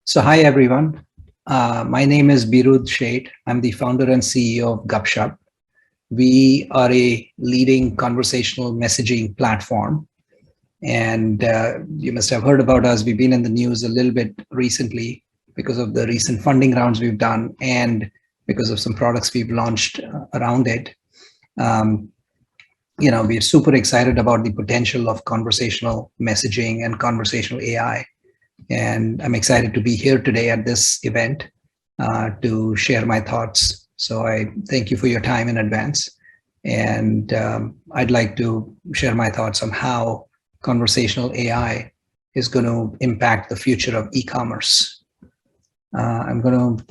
So hi everyone. My name is Beerud Sheth. I'm the founder and CEO of Gupshup. We are a leading conversational messaging platform, and you must have heard about us. We've been in the news a little bit recently because of the recent funding rounds we've done and because of some products we've launched around it. Um, we're super excited about the potential of conversational messaging and conversational AI. And I'm excited to be here today at this event to share my thoughts. So I thank you for your time in advance. And I'd like to share my thoughts on how conversational AI is going to impact the future of e-commerce. I'm going to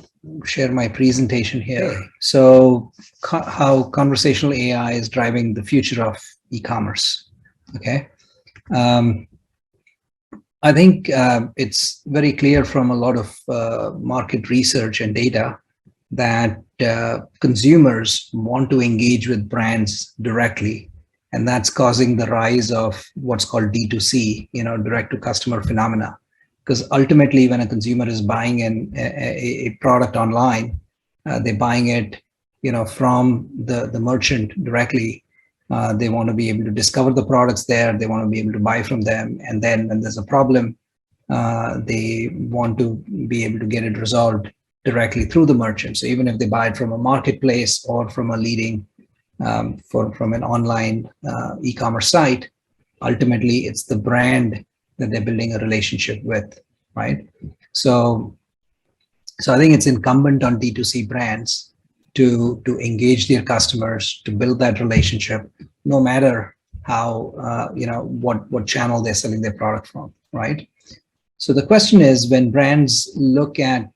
share my presentation here. So how conversational AI is driving the future of e-commerce. Okay. I think it's very clear from a lot of market research and data that consumers want to engage with brands directly, and that's causing the rise of what's called D2C, direct to customer phenomena. Because ultimately, when a consumer is buying a product online, they're buying it, from the merchant directly. They want to be able to discover the products there. They want to be able to buy from them. And then when there's a problem, they want to be able to get it resolved directly through the merchant. So even if they buy it from a marketplace or from a leading, from an online e-commerce site, ultimately it's the brand that they're building a relationship with, right? So I think it's incumbent on D2C brands to engage their customers, to build that relationship, no matter how, what channel they're selling their product from, right? So the question is, when brands look at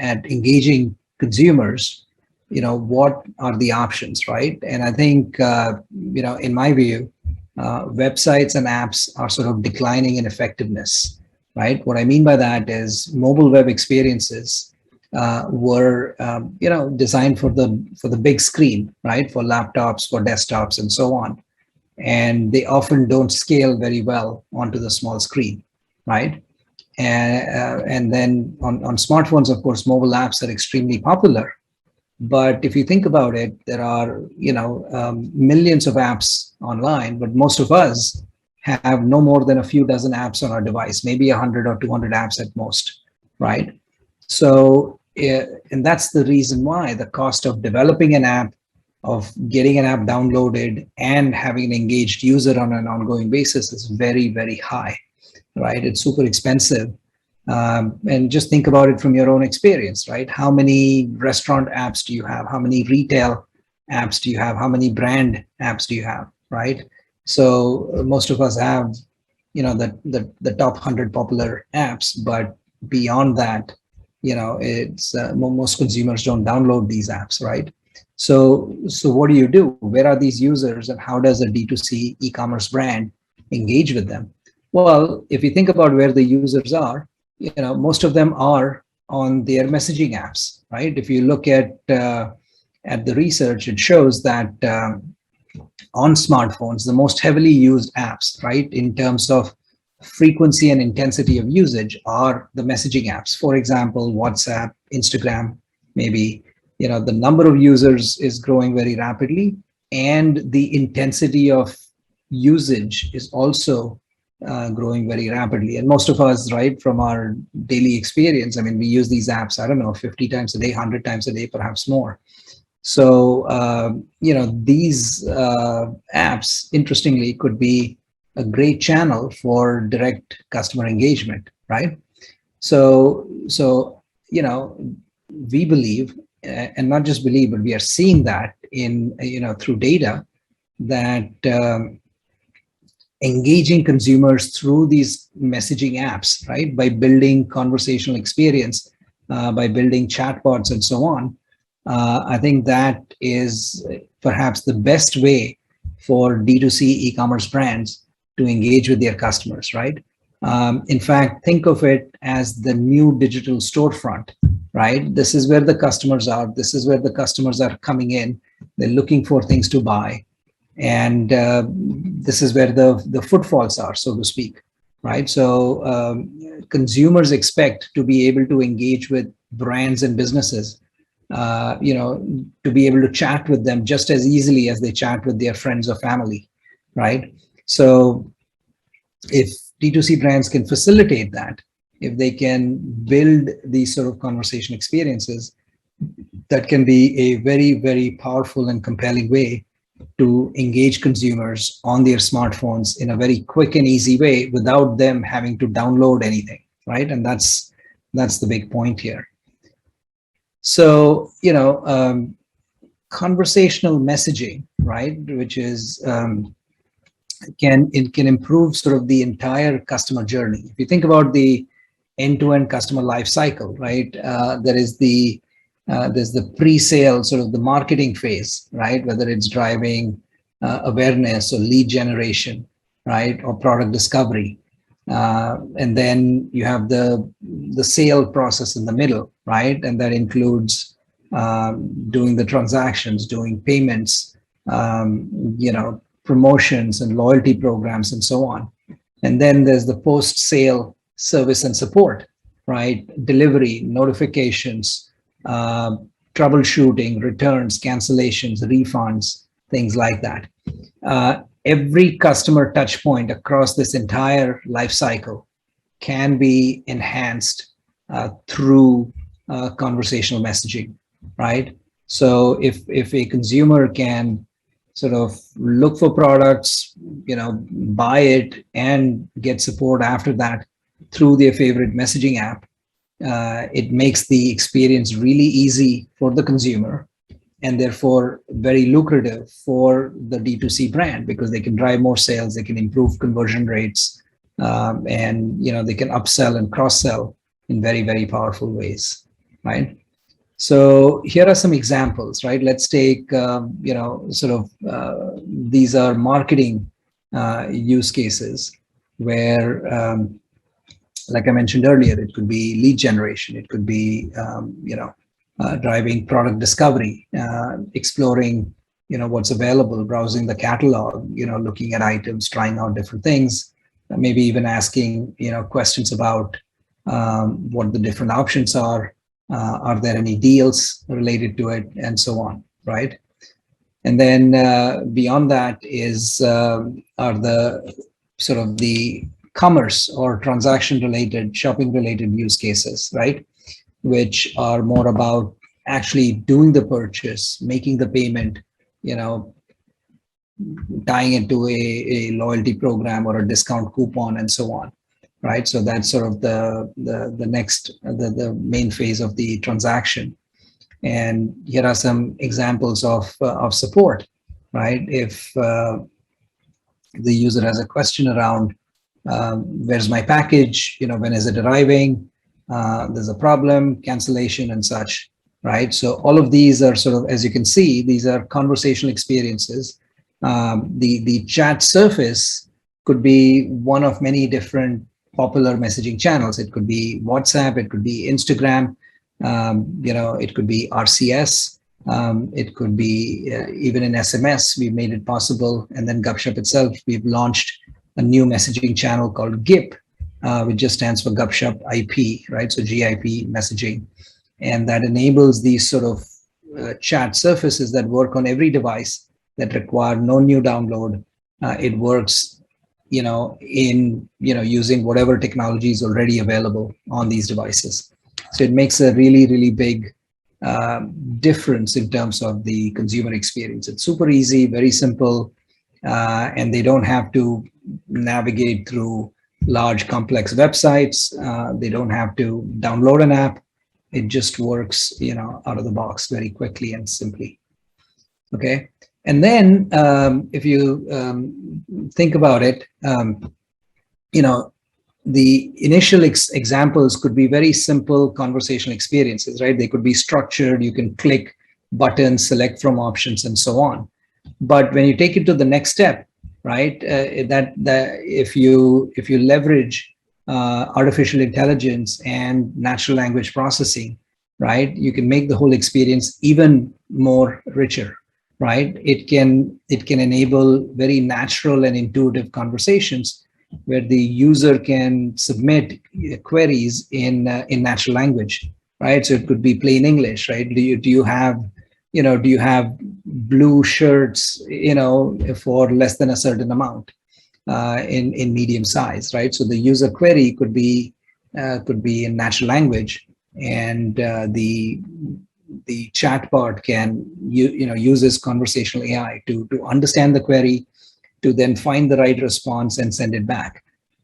engaging consumers, what are the options, right? And I think, in my view, websites and apps are sort of declining in effectiveness, right? What I mean by that is mobile web experiences were designed for the big screen, right? For laptops, for desktops, and so on. And they often don't scale very well onto the small screen, right? And then on smartphones, of course, mobile apps are extremely popular. But if you think about it, there are millions of apps online, but most of us have no more than a few dozen apps on our device, maybe 100 or 200 apps at most, right? So, and that's the reason why the cost of developing an app, of getting an app downloaded and having an engaged user on an ongoing basis is very, very high, right? It's super expensive. And just think about it from your own experience, right? How many restaurant apps do you have? How many retail apps do you have? How many brand apps do you have, right? So most of us have, the top 100 popular apps, but beyond that, it's most consumers don't download these apps, right? So what do you do? Where are these users, and how does a D2C e-commerce brand engage with them? Well, if you think about where the users are, most of them are on their messaging apps, right? If you look at the research, it shows that on smartphones, the most heavily used apps, right, in terms of frequency and intensity of usage, are the messaging apps. For example, WhatsApp, Instagram, maybe, the number of users is growing very rapidly, and the intensity of usage is also growing very rapidly. And most of us, right, from our daily experience, I mean, we use these apps, I don't know, 50 times a day, 100 times a day, perhaps more. So, these apps, interestingly, could be a great channel for direct customer engagement, right? So, we believe, and not just believe, but we are seeing that in, through data, that engaging consumers through these messaging apps, right, by building conversational experience, by building chatbots and so on, I think that is perhaps the best way for D2C e-commerce brands to engage with their customers, right? In fact, think of it as the new digital storefront, right? This is where the customers are. This is where the customers are coming in. They're looking for things to buy. And this is where the footfalls are, so to speak, right? So consumers expect to be able to engage with brands and businesses, to be able to chat with them just as easily as they chat with their friends or family, right? So if D2C brands can facilitate that, if they can build these sort of conversation experiences, that can be a very, very powerful and compelling way to engage consumers on their smartphones in a very quick and easy way without them having to download anything, right? And that's the big point here. So, conversational messaging, right, which is can improve sort of the entire customer journey. If you think about the end-to-end customer life cycle, right, there's the pre-sale, sort of the marketing phase, right, whether it's driving awareness or lead generation, right, or product discovery. And then you have the sale process in the middle, right, and that includes doing the transactions, doing payments, promotions and loyalty programs and so on. And then there's the post-sale service and support, right, delivery, notifications, troubleshooting, returns, cancellations, refunds, things like that. Every customer touch point across this entire life cycle can be enhanced through conversational messaging, right? So if a consumer can sort of look for products, buy it and get support after that through their favorite messaging app, it makes the experience really easy for the consumer and therefore very lucrative for the D2C brand, because they can drive more sales, they can improve conversion rates, and they can upsell and cross-sell in very, very powerful ways, right? So here are some examples, right? Let's take, these are marketing use cases where, like I mentioned earlier, it could be lead generation, it could be, driving product discovery, exploring, what's available, browsing the catalog, looking at items, trying out different things, maybe even asking, questions about what the different options are there any deals related to it, and so on, right? And then beyond that is are the sort of the commerce or transaction related, shopping related use cases, right? Which are more about actually doing the purchase, making the payment, tying it to a loyalty program or a discount coupon and so on, right? So that's sort of the next, the main phase of the transaction. And here are some examples of support, right? If the user has a question around where's my package, when is it arriving, there's a problem, cancellation and such, right? So all of these are sort of, as you can see, these are conversational experiences. The chat surface could be one of many different popular messaging channels. It could be WhatsApp, it could be Instagram, it could be RCS, it could be even in SMS. We've made it possible. And then Gupshup itself, we've launched a new messaging channel called GIP, which just stands for Gupshup IP, right? So GIP messaging. And that enables these sort of chat surfaces that work on every device, that require no new download. It works, using whatever technology is already available on these devices. So it makes a really, really big difference in terms of the consumer experience. It's super easy, very simple, and they don't have to navigate through large, complex websites. They don't have to download an app. It just works, out of the box very quickly and simply. Okay. And then if you think about it, the initial examples could be very simple conversational experiences, right? They could be structured. You can click buttons, select from options, and so on. But when you take it to the next step, right, that if you leverage artificial intelligence and natural language processing, right, you can make the whole experience even more richer. Right, it can enable very natural and intuitive conversations where the user can submit queries in natural language, right? So it could be plain English, right? Do you have, do you have blue shirts, for less than a certain amount in medium size, right? So the user query could be in natural language, and the chatbot can uses conversational AI to understand the query, to then find the right response and send it back.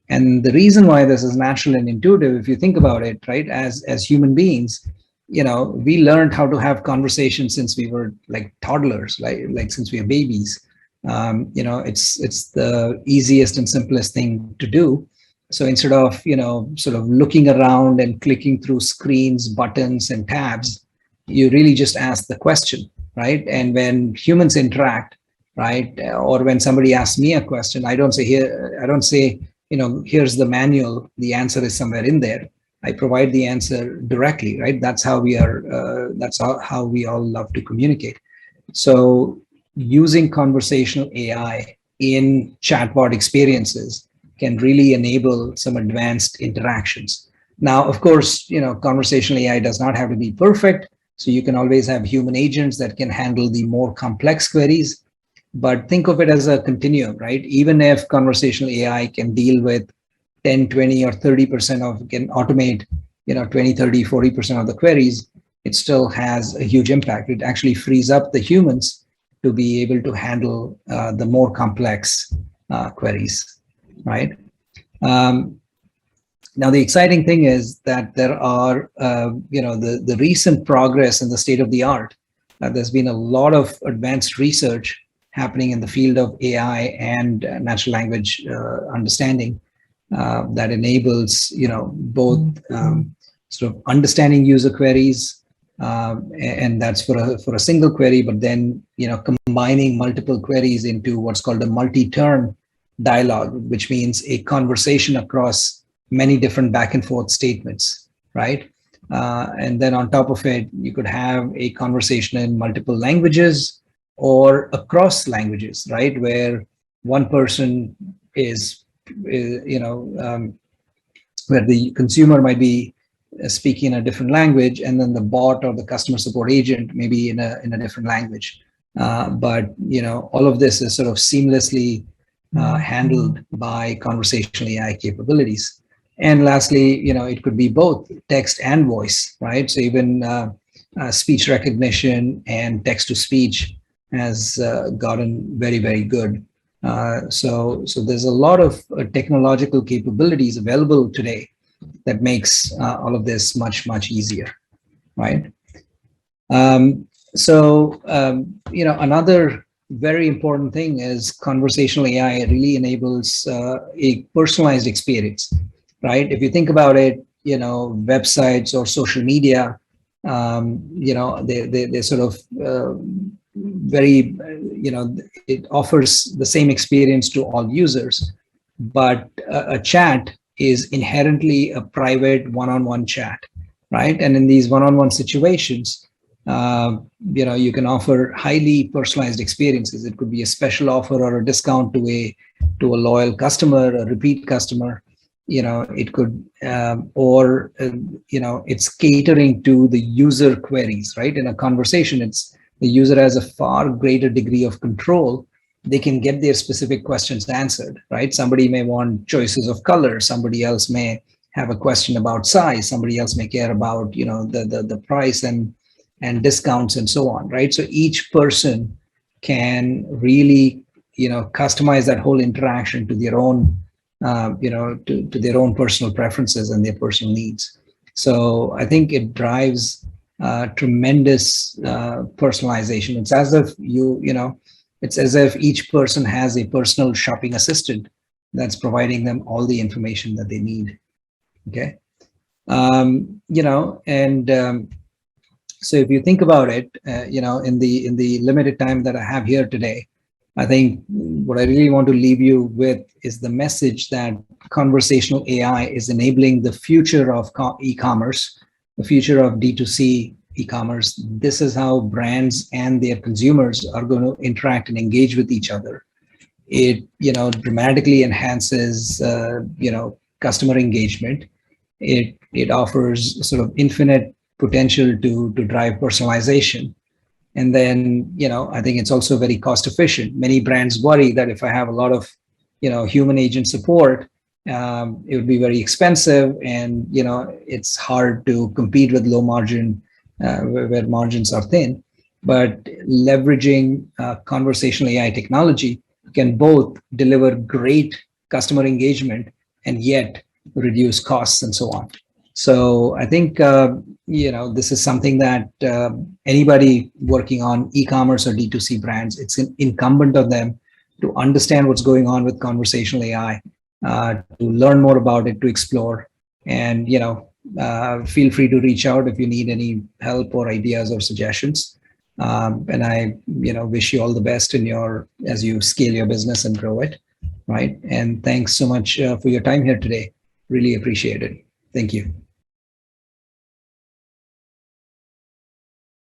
And the reason why this is natural and intuitive, if you think about it, right, as human beings, we learned how to have conversations since we were like toddlers, like since we are babies. It's the easiest and simplest thing to do. So instead of sort of looking around and clicking through screens, buttons, and tabs, you really just ask the question, right? And when humans interact, right, or when somebody asks me a question, I don't say here, I don't say, here's the manual, the answer is somewhere in there. I provide the answer directly, right? That's how we are. That's how we all love to communicate. So using conversational AI in chatbot experiences can really enable some advanced interactions. Now, of course, conversational AI does not have to be perfect. So you can always have human agents that can handle the more complex queries. But think of it as a continuum, right? Even if conversational AI can deal with 10, 20, or 30% of, can automate, 20, 30, 40% of the queries, it still has a huge impact. It actually frees up the humans to be able to handle the more complex queries, right? Now, the exciting thing is that there are, the recent progress in the state of the art. There's been a lot of advanced research happening in the field of AI and natural language understanding that enables, both sort of understanding user queries, and that's for a single query, but then, combining multiple queries into what's called a multi-turn dialogue, which means a conversation across many different back and forth statements, right? And then on top of it, you could have a conversation in multiple languages or across languages, right? Where one person is, where the consumer might be speaking a different language, and then the bot or the customer support agent may be in a different language. But all of this is sort of seamlessly handled by conversational AI capabilities. And lastly, it could be both text and voice, right? So even speech recognition and text to speech has gotten very, very good. So there's a lot of technological capabilities available today that makes all of this much, much easier, right? Another very important thing is conversational AI really enables a personalized experience, right? If you think about it, websites or social media, they sort of very, it offers the same experience to all users, but a chat is inherently a private one-on-one chat, right? And in these one-on-one situations, you can offer highly personalized experiences. It could be a special offer or a discount to a loyal customer, a repeat customer. It could, it's catering to the user queries, right? In a conversation, it's the user has a far greater degree of control. They can get their specific questions answered, right? Somebody may want choices of color. Somebody else may have a question about size. Somebody else may care about, the price and discounts and so on, right? So each person can really, customize that whole interaction to their own, to their own personal preferences and their personal needs. So I think it drives tremendous personalization. It's as if it's as if each person has a personal shopping assistant that's providing them all the information that they need. Okay, so if you think about it, in the limited time that I have here today, I think what I really want to leave you with is the message that conversational AI is enabling the future of e-commerce, the future of D2C e-commerce. This is how brands and their consumers are going to interact and engage with each other. It, dramatically enhances, customer engagement. It offers sort of infinite potential to drive personalization. And then, I think it's also very cost efficient. Many brands worry that if I have a lot of, human agent support, it would be very expensive, and it's hard to compete with low margin, where margins are thin. But leveraging conversational AI technology can both deliver great customer engagement and yet reduce costs and so on. So I think this is something that anybody working on e-commerce or D2C brands, it's incumbent on them to understand what's going on with conversational AI, to learn more about it, to explore, and feel free to reach out if you need any help or ideas or suggestions. And I wish you all the best as you scale your business and grow it, right? And thanks so much for your time here today. Really appreciate it. Thank you.